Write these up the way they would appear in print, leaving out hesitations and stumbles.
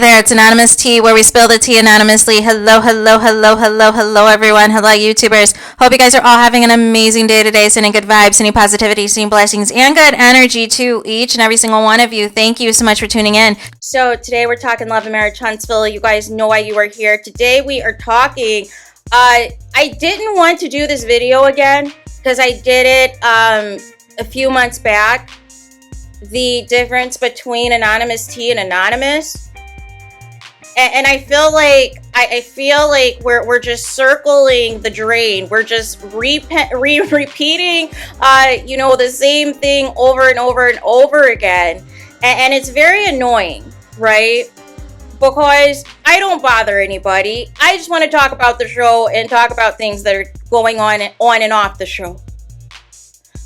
there, it's Anonymous T, where we spill the tea anonymously. Hello, hello, hello, hello, hello, everyone. Hello, YouTubers. Hope you guys are all having an amazing day today, sending good vibes, sending positivity, sending blessings, and good energy to each and every single one of you. Thank you so much for tuning in. So today we're talking love and marriage, Huntsville. You guys know why you are here. Today we are talking, I didn't want to do this video again because I did it a few months back. The difference between Anonymous T and Anonymous. And I feel like we're just circling the drain. We're just repeating the same thing over and over and over again. And it's very annoying, right? Because I don't bother anybody. I just want to talk about the show and talk about things that are going on and off the show.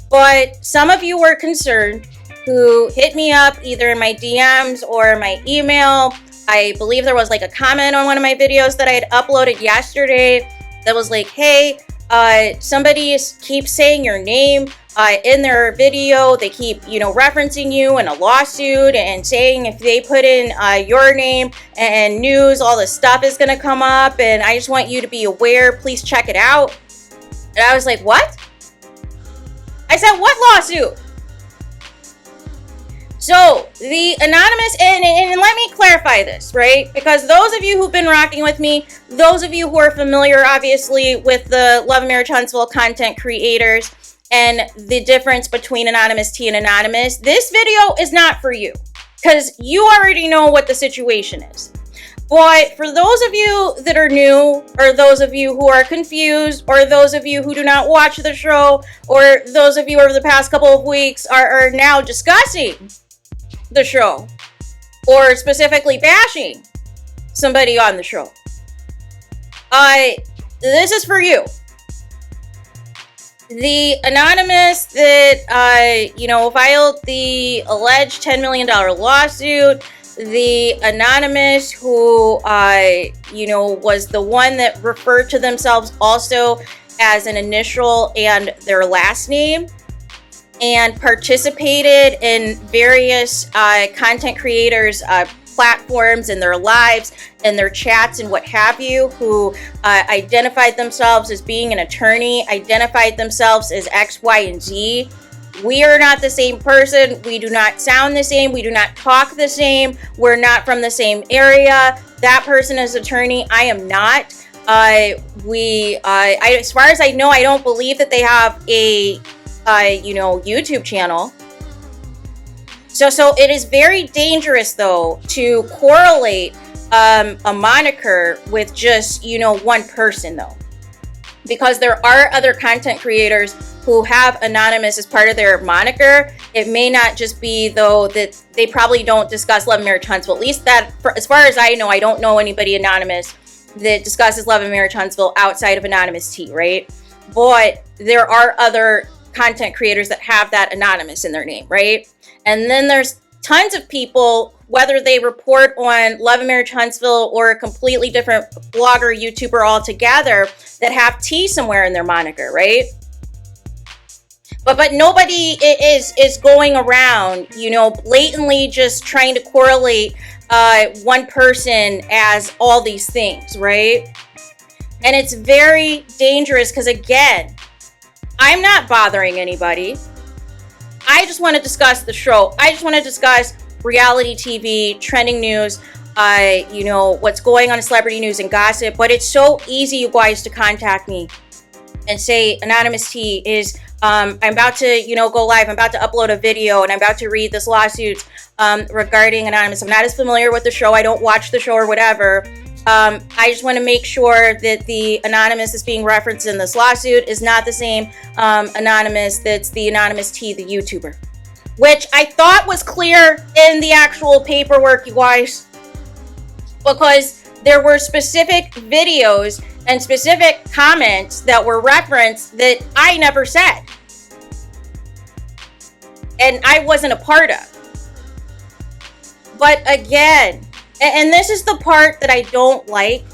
But some of you were concerned who hit me up either in my DMs or my email. I believe there was like a comment on one of my videos that I had uploaded yesterday that was like, hey, somebody keeps saying your name in their video. They keep, referencing you in a lawsuit and saying if they put in your name and news, all this stuff is going to come up. And I just want you to be aware. Please check it out. And I was like, what? I said, what lawsuit? So the anonymous, and let me clarify this, right? Because those of you who've been rocking with me, those of you who are familiar, obviously, with the Love and Marriage Huntsville content creators and the difference between Anonymous T and Anonymous, this video is not for you because you already know what the situation is. But for those of you that are new, or those of you who are confused, or those of you who do not watch the show, or those of you over the past couple of weeks are now discussing the show, or specifically bashing somebody on the show, this is for you. The anonymous that filed the alleged $10 million lawsuit, the anonymous who was the one that referred to themselves also as an initial and their last name, and participated in various content creators' platforms and their lives and their chats and what have you, who identified themselves as being an attorney, identified themselves as X, Y, and Z. We are not the same person. We do not sound the same. We do not talk the same. We're not from the same area. That person is attorney. I am not. As far as I know, I don't believe that they have a YouTube channel. So it is very dangerous though to correlate a moniker with just one person though, because there are other content creators who have anonymous as part of their moniker. It may not just be though that they probably don't discuss love and marriage Huntsville. At least that, as far as I know, I don't know anybody anonymous that discusses love and marriage Huntsville outside of Anonymous T, right? But there are other content creators that have that anonymous in their name, right? And then there's tons of people, whether they report on Love and Marriage Huntsville or a completely different blogger, YouTuber altogether, that have T somewhere in their moniker, right? But nobody is going around, blatantly just trying to correlate one person as all these things, right? And it's very dangerous because, again, I'm not bothering anybody. I just want to discuss the show. I just want to discuss reality TV, trending news, what's going on in celebrity news and gossip. But it's so easy, you guys, to contact me and say, Anonymous T is, I'm about to, go live. I'm about to upload a video and I'm about to read this lawsuit regarding Anonymous. I'm not as familiar with the show. I don't watch the show or whatever. I just want to make sure that the anonymous that's being referenced in this lawsuit is not the same anonymous that's the Anonymous T, the YouTuber, which I thought was clear in the actual paperwork, you guys, because there were specific videos and specific comments that were referenced that I never said and I wasn't a part of. But again, and this is the part that I don't like,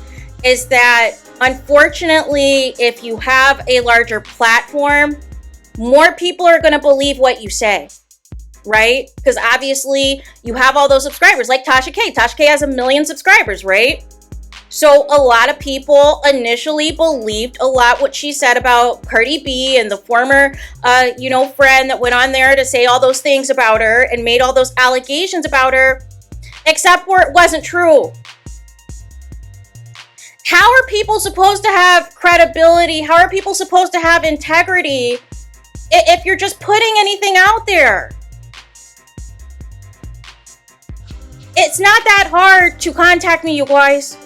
is that unfortunately, if you have a larger platform, more people are going to believe what you say. right? Because obviously you have all those subscribers, like Tasha K. Tasha K has 1 million subscribers, right? So a lot of people initially believed a lot what she said about Cardi B and the former, friend that went on there to say all those things about her and made all those allegations about her, except where it wasn't true. How are people supposed to have credibility? How are people supposed to have integrity if you're just putting anything out there? It's not that hard to contact me, you guys.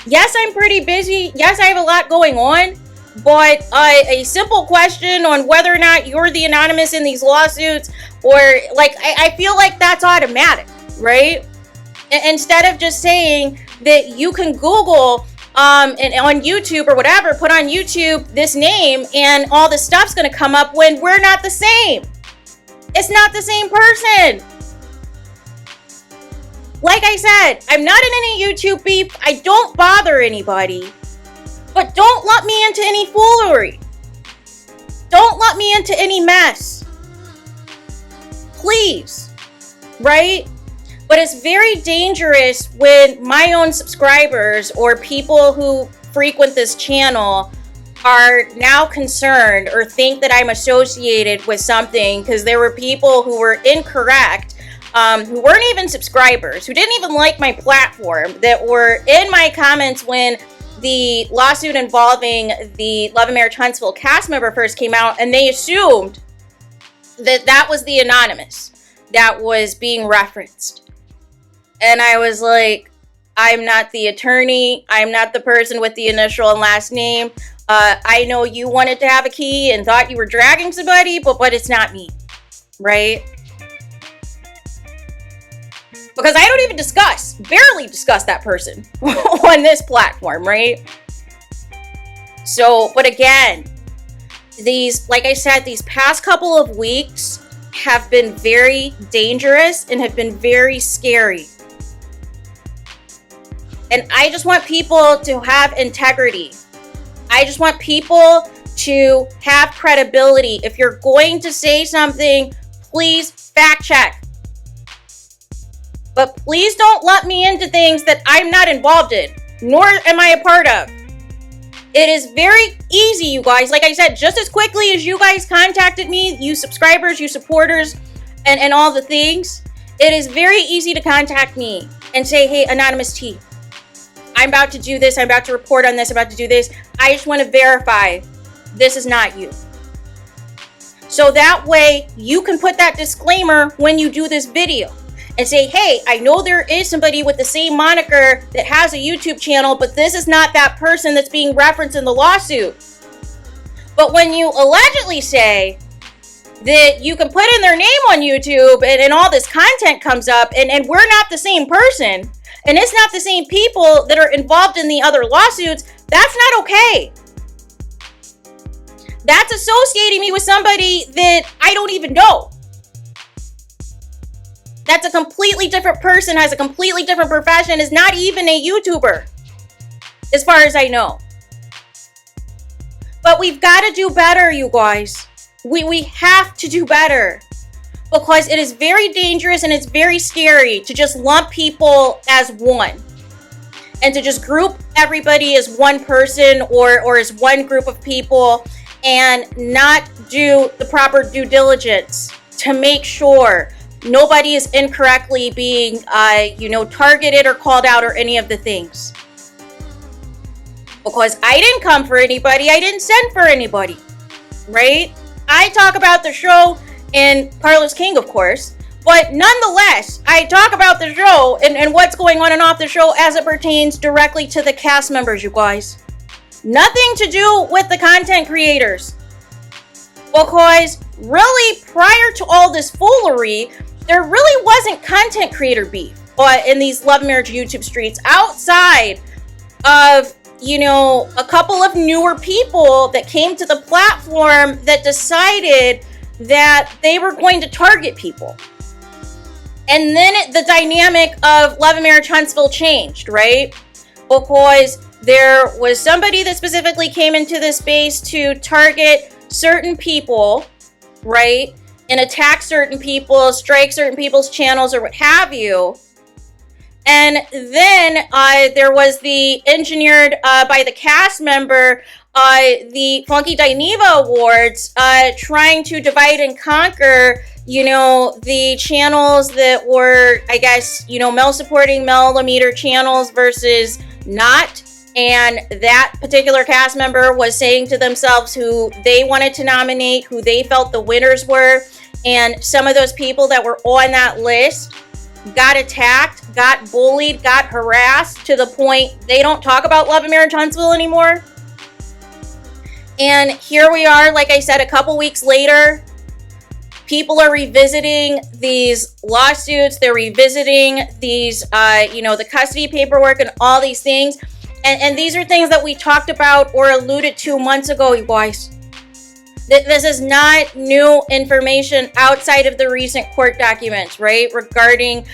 Yes, I'm pretty busy. Yes, I have a lot going on. But a simple question on whether or not you're the anonymous in these lawsuits, or I feel like that's automatic, right? Instead of just saying that you can Google and on YouTube or whatever, put on YouTube this name and all this stuff's going to come up when we're not the same. It's not the same person. Like I said, I'm not in any YouTube beef. I don't bother anybody. But don't let me into any foolery. Don't let me into any mess. Please. Right? But it's very dangerous when my own subscribers or people who frequent this channel are now concerned or think that I'm associated with something because there were people who were incorrect, who weren't even subscribers, who didn't even like my platform, that were in my comments when the lawsuit involving the Love and Marriage Huntsville cast member first came out, and they assumed that that was the anonymous that was being referenced. And I was like, I'm not the attorney. I'm not the person with the initial and last name. I know you wanted to have a key and thought you were dragging somebody, but it's not me, right? Because I don't even barely discuss that person on this platform, right? So, but again, like I said, these past couple of weeks have been very dangerous and have been very scary. And I just want people to have integrity. I just want people to have credibility. If you're going to say something, please fact check. But please don't let me into things that I'm not involved in, nor am I a part of. It is very easy, you guys. Like I said, just as quickly as you guys contacted me, you subscribers, you supporters, and all the things, it is very easy to contact me and say, hey, Anonymous T, I'm about to do this. I'm about to report on this, about to do this. I just want to verify this is not you. So that way you can put that disclaimer when you do this video. And say, hey, I know there is somebody with the same moniker that has a YouTube channel, but this is not that person that's being referenced in the lawsuit. But when you allegedly say that you can put in their name on YouTube and all this content comes up and we're not the same person, and it's not the same people that are involved in the other lawsuits, that's not okay. That's associating me with somebody that I don't even know. That's a completely different person, has a completely different profession, is not even a YouTuber, as far as I know. But we've got to do better, you guys. We have to do better. Because it is very dangerous and it's very scary to just lump people as one. And to just group everybody as one person or as one group of people and not do the proper due diligence to make sure nobody is incorrectly being, targeted or called out or any of the things. Because I didn't come for anybody. I didn't send for anybody. Right? I talk about the show and Carlos King, of course. But nonetheless, I talk about the show and what's going on and off the show as it pertains directly to the cast members, you guys. Nothing to do with the content creators. Because really, prior to all this foolery, there really wasn't content creator beef in these Love and Marriage YouTube streets outside of, a couple of newer people that came to the platform that decided that they were going to target people. And then the dynamic of Love and Marriage Huntsville changed, right? Because there was somebody that specifically came into this space to target certain people, right? and attack certain people, strike certain people's channels or what have you. And then there was the engineered by the cast member, the Funky Dineva Awards, trying to divide and conquer, you know, the channels that were, I guess, you know, male supporting millimeter channels versus not. And that particular cast member was saying to themselves who they wanted to nominate, who they felt the winners were. And some of those people that were on that list got attacked, got bullied, got harassed to the point they don't talk about Love and Marriage Huntsville anymore. And here we are, like I said, a couple weeks later, people are revisiting these lawsuits. They're revisiting these, you know, the custody paperwork and all these things. And these are things that we talked about or alluded to months ago, you guys. This is not new information outside of the recent court documents, right? Regarding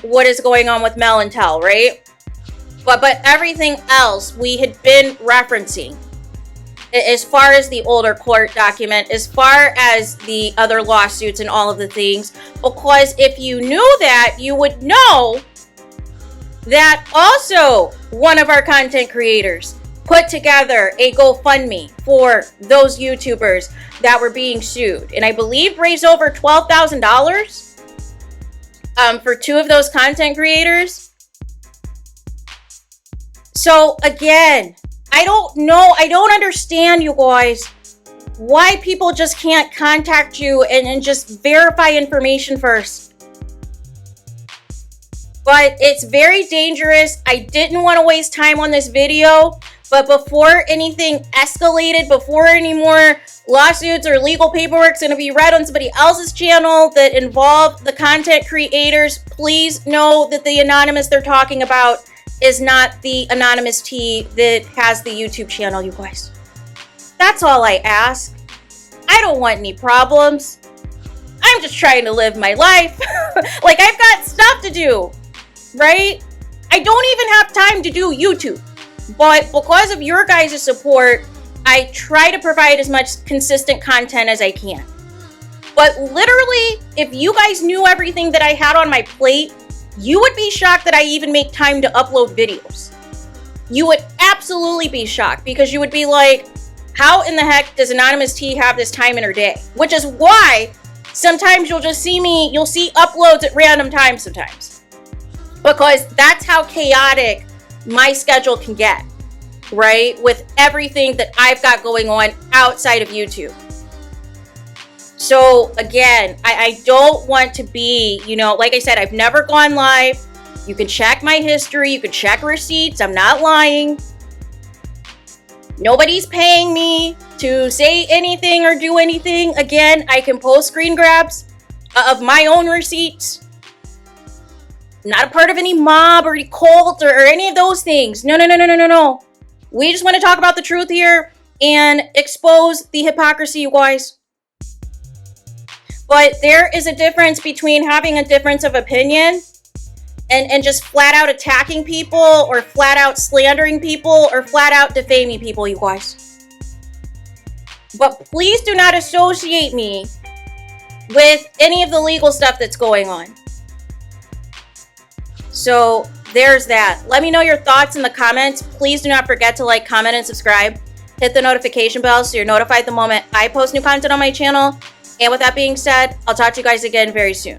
what is going on with Mel and Tel, right? But everything else we had been referencing as far as the older court document, as far as the other lawsuits and all of the things. Because if you knew that, you would know that also one of our content creators put together a GoFundMe for those YouTubers that were being sued. And I believe raised over $12,000 for two of those content creators. So again, I don't know. I don't understand, you guys, why people just can't contact you and just verify information first. But it's very dangerous. I didn't want to waste time on this video. But before anything escalated, before any more lawsuits or legal paperwork is going to be read on somebody else's channel that involve the content creators, please know that the anonymous they're talking about is not the anonymous T that has the YouTube channel, you guys. That's all I ask. I don't want any problems. I'm just trying to live my life. Like, I've got stuff to do, right? I don't even have time to do YouTube. But because of your guys' support, I try to provide as much consistent content as I can. But literally, if you guys knew everything that I had on my plate, you would be shocked that I even make time to upload videos. You would absolutely be shocked because you would be like, how in the heck does Anonymous T have this time in her day? Which is why sometimes you'll just see me, you'll see uploads at random times sometimes. Because that's how chaotic my schedule can get, right? With everything that I've got going on outside of YouTube. So again, I don't want to be, you know, like I said, I've never gone live. You can check my history. You can check receipts. I'm not lying. Nobody's paying me to say anything or do anything. Again, I can post screen grabs of my own receipts. Not a part of any mob or any cult or any of those things. No. We just want to talk about the truth here and expose the hypocrisy, you guys. But there is a difference between having a difference of opinion and just flat out attacking people or flat out slandering people or flat out defaming people, you guys. But please do not associate me with any of the legal stuff that's going on. So there's that. Let me know your thoughts in the comments. Please do not forget to like, comment, and subscribe. Hit the notification bell so you're notified the moment I post new content on my channel. And with that being said, I'll talk to you guys again very soon.